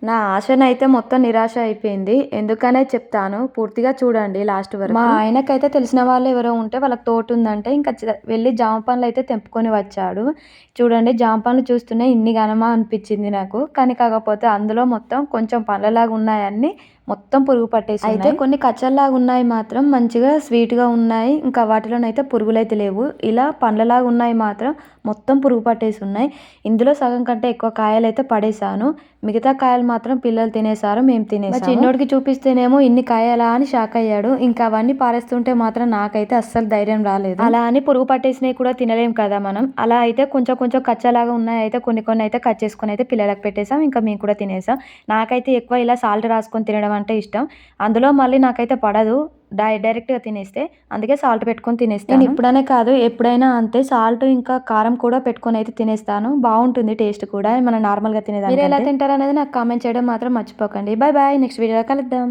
నా ఆశనైతే మొత్తం నిరాశ అయిపోయింది. ఎందుకనే చెప్తాను. పూర్తిగా చూడండి లాస్ట్ వరకు. మా ఆయనకైతే తెలిసిన వాళ్ళు ఎవరో ఉంటే వాళ్ళకి తోటుందంటే ఇంకా వెళ్ళి జామ పండ్లయితే తెంపుకొని వచ్చాడు. చూడండి జామ పండ్లు చూస్తూనే ఇన్ని ఘనమా అనిపించింది నాకు. కానీ కాకపోతే అందులో మొత్తం కొంచెం పండ్లలాగా ఉన్నాయన్నీ మొత్తం పురుగు పట్టేసున్నాయి. అయితే కొన్ని కచ్చల్లాగా ఉన్నాయి మాత్రం మంచిగా స్వీట్‌గా ఉన్నాయి. ఇంకా వాటిలోనైతే పురుగులైతే లేవు. ఇలా పండ్లలాగా ఉన్నాయి మాత్రం మొత్తం పురుగు పట్టేసున్నాయి. ఇందులో సగం కంటే ఎక్కువ కాయలైతే పడేశాను. మిగతా కాయలు మాత్రం పిల్లలు తినేసారు. మేము తినేసాము. మా చిన్నోడికి చూపిస్తేనేమో ఇన్ని కాయలా అని షాక్ అయ్యాడు. ఇంకా అవన్నీ పారేస్తుంటే మాత్రం నాకైతే అస్సలు ధైర్యం రాలేదు. అలా అని పురుగు పట్టేసినవి కూడా తినలేం కదా మనం. అలా అయితే కొంచెం కొంచెం కచ్చలాగా ఉన్నాయి అయితే కొన్ని కొన్ని అయితే కట్ చేసుకొని అయితే పిల్లలకు పెట్టేసాం. ఇంకా మేము కూడా తినేసాం. నాకైతే ఎక్కువ ఇలా సాల్ట్ రాసుకొని తినడం అంటే ఇష్టం. అందులో మళ్ళీ నాకైతే పడదు. డైరెక్ట్‌గా తినేస్తే. అందుకే సాల్ట్ పెట్టుకొని తినేస్తాను. నేను ఇప్పుడనే కాదు ఎప్పుడైనా అంతే సాల్ట్ ఇంకా కారం కూడా పెట్టుకొని అయితే తినేస్తాను. బావుంటుంది టేస్ట్ కూడా మనం నార్మల్‌గా తినేదానికంటే. మీరు ఎలా తింటారనేది నాకు కామెంట్ చేయడం మాత్రం మర్చిపోకండి. Bye bye. నెక్స్ట్ వీడియోలో కలుద్దాం.